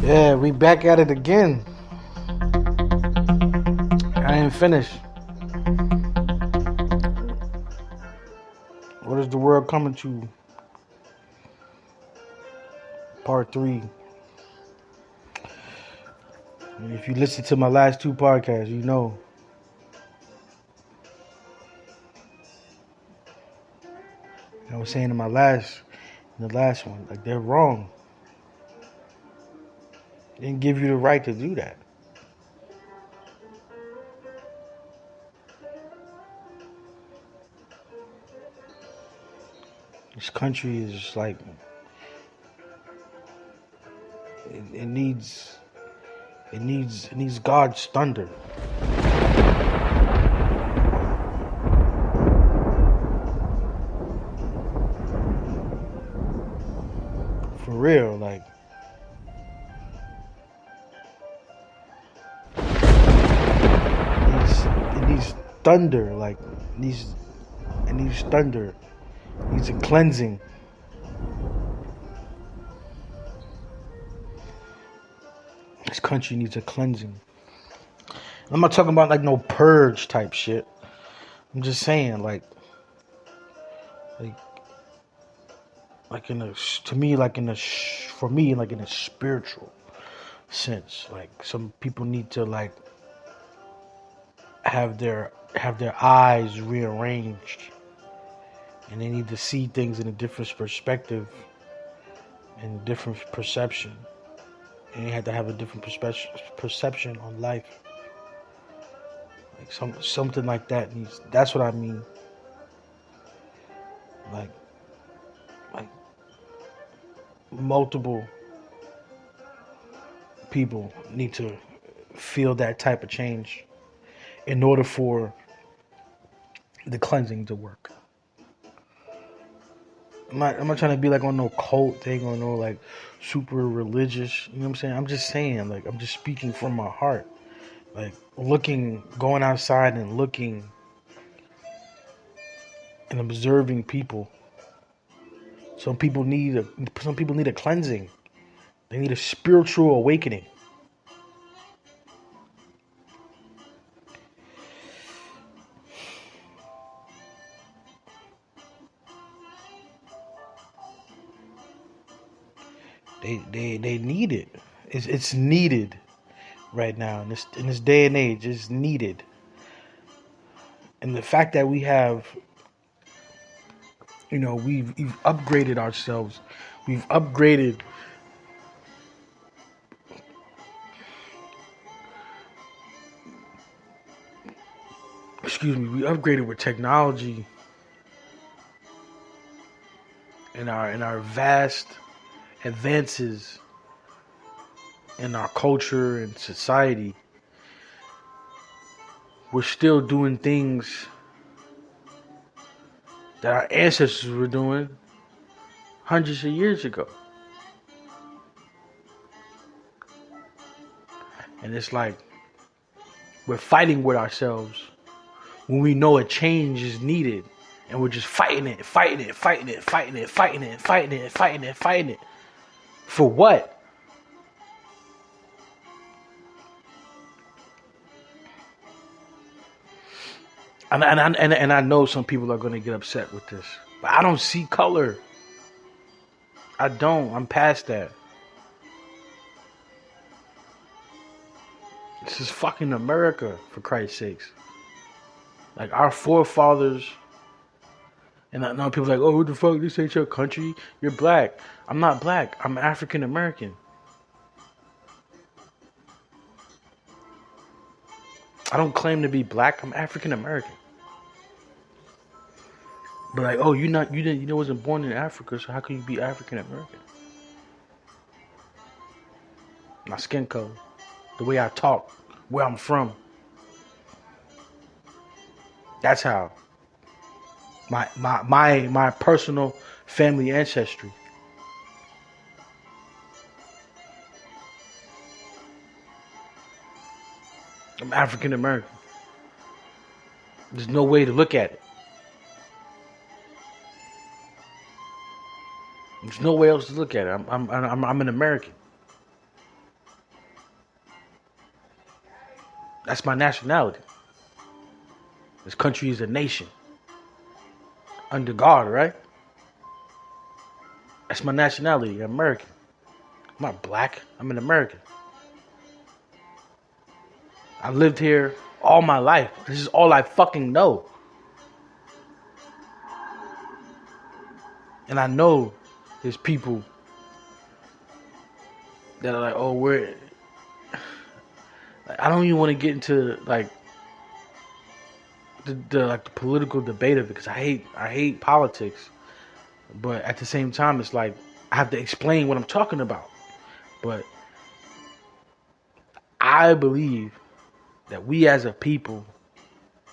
Yeah, we back at it again. I ain't finished. What is the world coming to? Part 3. If you listen to my last two podcasts, you know. I was saying in the last one, like they're wrong. They didn't give you the right to do that. This country is like it needs God's thunder. For real, like it needs thunder, like it needs thunder. It needs a cleansing. This country needs a cleansing. I'm not talking about like no purge type shit. I'm just saying like like in a to me like in a for me like in a spiritual sense. Like some people need to like have their eyes rearranged, and they need to see things in a different perspective and a different perception. And they have to have a different perception on life. Like something like that needs. That's what I mean. Like like multiple people need to feel that type of change in order for the cleansing to work. I'm not trying to be like on no cult thing or no like super religious. You know what I'm saying? I'm just saying, like, I'm just speaking from my heart. Like going outside and looking and observing people. Some people need a cleansing. They need a spiritual awakening. They need it. It's needed right now in this day and age. It's needed. And the fact that we have, we've upgraded ourselves. We've upgraded. Excuse me. We upgraded with technology and our vast advances in our culture and society. We're still doing things that our ancestors were doing hundreds of years ago. And it's like we're fighting with ourselves when we know a change is needed. And we're just fighting it. For what? And I know some people are going to get upset with this. But I don't see color. I don't. I'm past that. This is fucking America, for Christ's sakes. Like our forefathers. And I know people are like, oh, what the fuck? This ain't your country. You're black. I'm not black. I'm African American. I don't claim to be black. I'm African American. But like, oh, you wasn't born in Africa, so how can you be African American? My skin color, the way I talk, where I'm from. That's how. My personal family ancestry. I'm African American. There's no way to look at it. There's no way else to look at it. I'm an American. That's my nationality. This country is a nation under God, right? That's my nationality, American. I'm not black. I'm an American. I've lived here all my life. This is all I fucking know. And I know there's people that are like, oh, we're... Like, I don't even want to get into like the political debate of it because I hate politics. But at the same time, it's like I have to explain what I'm talking about. But I believe that we as a people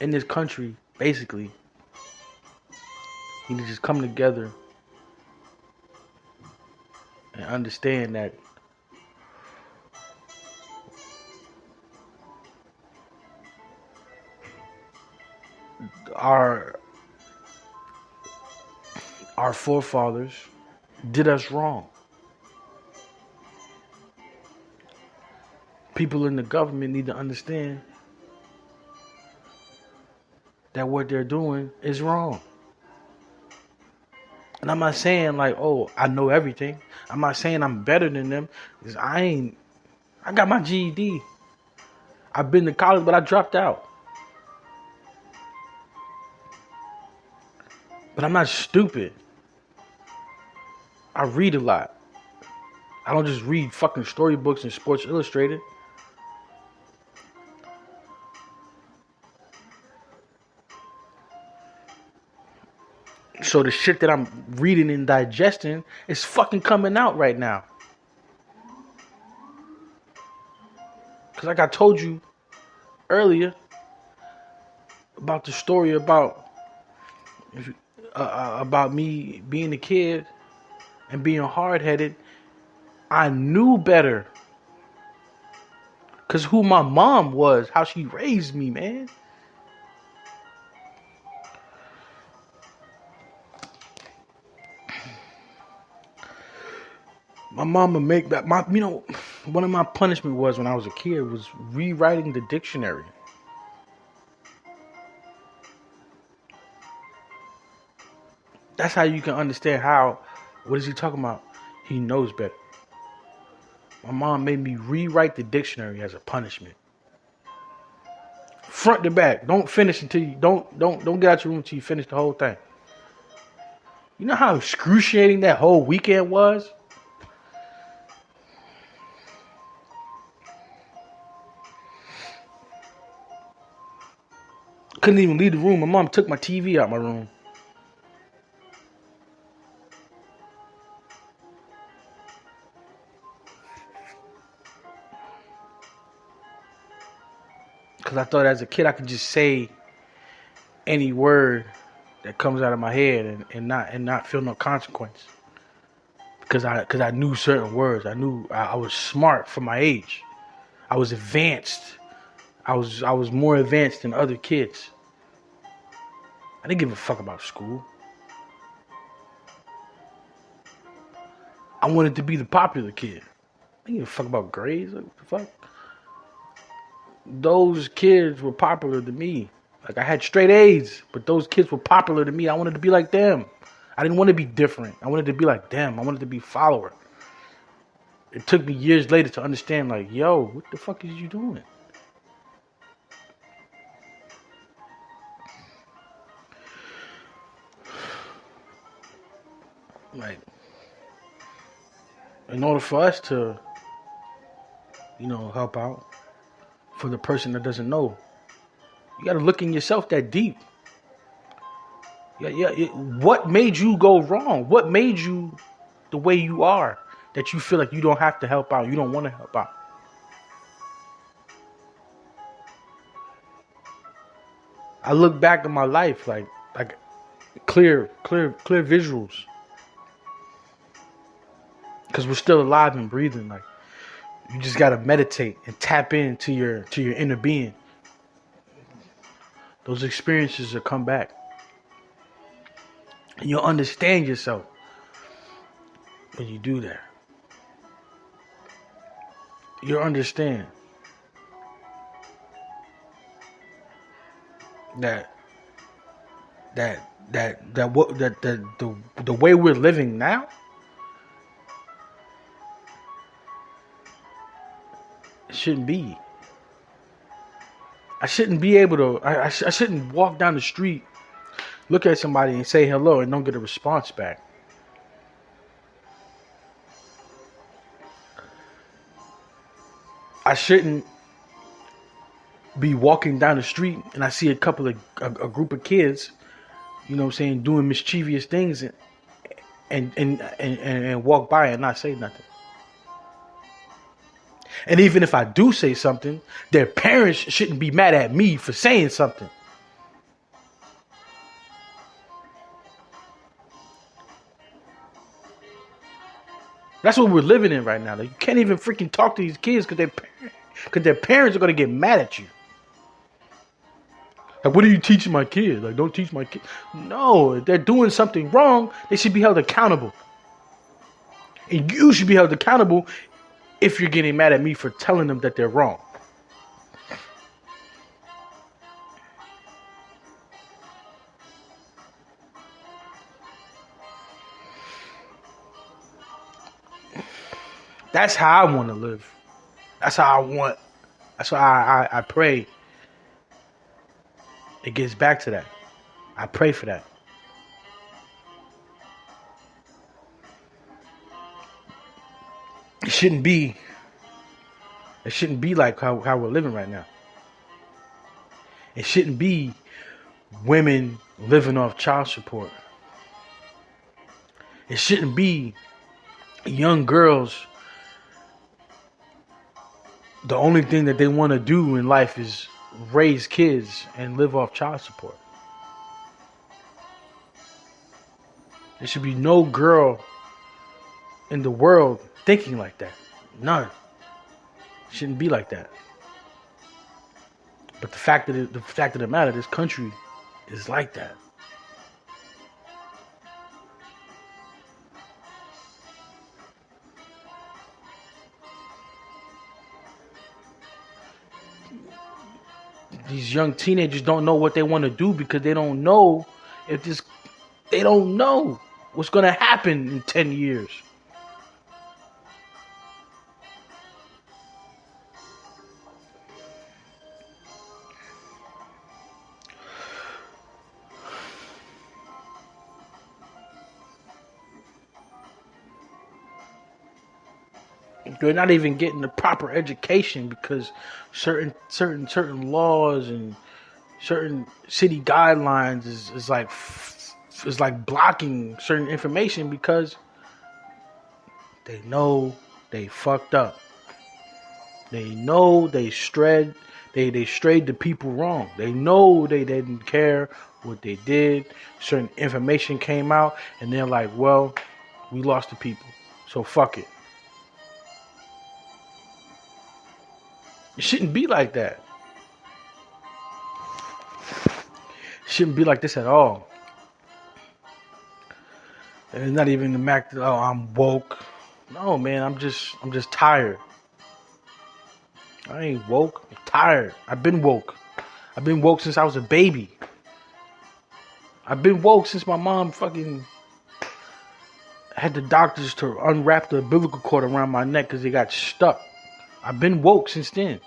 in this country basically need to just come together and understand that our forefathers did us wrong. People in the government need to understand that what they're doing is wrong. And I'm not saying like, oh, I know everything. I'm not saying I'm better than them. Because I got my GED. I've been to college, but I dropped out. But I'm not stupid. I read a lot. I don't just read fucking storybooks and Sports Illustrated. So the shit that I'm reading and digesting is fucking coming out right now. Because like I told you earlier about the story about me being a kid and being hard-headed, I knew better. Because who my mom was, how she raised me, man. My mama make that, one of my punishment was when I was a kid was rewriting the dictionary. That's how you can understand what is he talking about? He knows better. My mom made me rewrite the dictionary as a punishment. Front to back. Don't finish until you don't get out your room until you finish the whole thing. You know how excruciating that whole weekend was? Couldn't even leave the room. My mom took my TV out my room. Because I thought as a kid I could just say any word that comes out of my head and not feel no consequence. Because I knew certain words. I knew I was smart for my age. I was advanced. I was more advanced than other kids. I didn't give a fuck about school. I wanted to be the popular kid. I didn't give a fuck about grades. What the fuck? Those kids were popular to me. Like I had straight A's, but those kids were popular to me. I wanted to be like them. I didn't want to be different. I wanted to be like them. I wanted to be a follower. It took me years later to understand, like, yo, what the fuck is you doing? Like, in order for us to, help out for the person that doesn't know, you got to look in yourself that deep. Yeah. What made you go wrong? What made you the way you are that you feel like you don't have to help out? You don't want to help out. I look back at my life like clear visuals. Because we're still alive and breathing. Like, you just gotta meditate and tap into your inner being. Those experiences will come back. And you'll understand yourself when you do that. You'll understand that the way we're living now, it shouldn't be. I shouldn't be able to. I shouldn't walk down the street, look at somebody, and say hello and don't get a response back. I shouldn't be walking down the street and I see a group of kids, you know what I'm saying, doing mischievous things and walk by and not say nothing. And even if I do say something, their parents shouldn't be mad at me for saying something. That's what we're living in right now. Like, you can't even freaking talk to these kids because their parents are going to get mad at you. Like, what are you teaching my kid? Like, don't teach my kid. No, if they're doing something wrong, they should be held accountable. And you should be held accountable if you're getting mad at me for telling them that they're wrong. That's how I want to live. That's how I want. That's why I pray it gets back to that. I pray for that. It shouldn't be like how we're living right now. It shouldn't be women living off child support. It shouldn't be young girls. The only thing that they want to do in life is raise kids and live off child support. There should be no girl in the world thinking like that. None. It shouldn't be like that. But the fact of the matter, this country is like that. These young teenagers don't know what they want to do because they don't know they don't know what's going to happen in 10 years. They're not even getting the proper education because certain laws and certain city guidelines is like blocking certain information because they know they fucked up. They know they strayed the people wrong. They know they didn't care what they did. Certain information came out and they're like, well, we lost the people, so fuck it. It shouldn't be like that. It shouldn't be like this at all. And it's not even the fact that, oh, I'm woke. No, man, I'm just tired. I ain't woke. I'm tired. I've been woke. I've been woke since I was a baby. I've been woke since my mom fucking had the doctors to unwrap the umbilical cord around my neck because it got stuck. I've been woke since then.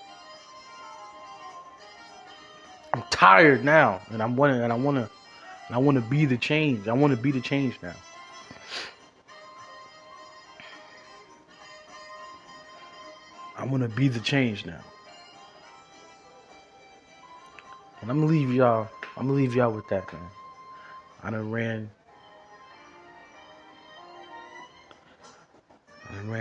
I'm tired now, and I want to be the change. I want to be the change now. I want to be the change now. And I'm gonna leave y'all with that, man. I done ran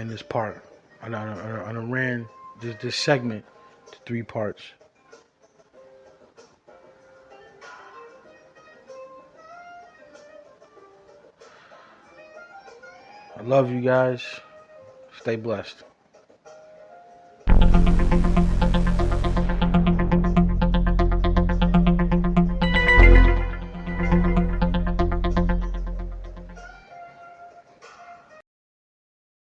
this part. I done ran this segment to 3 parts. I love you guys. Stay blessed.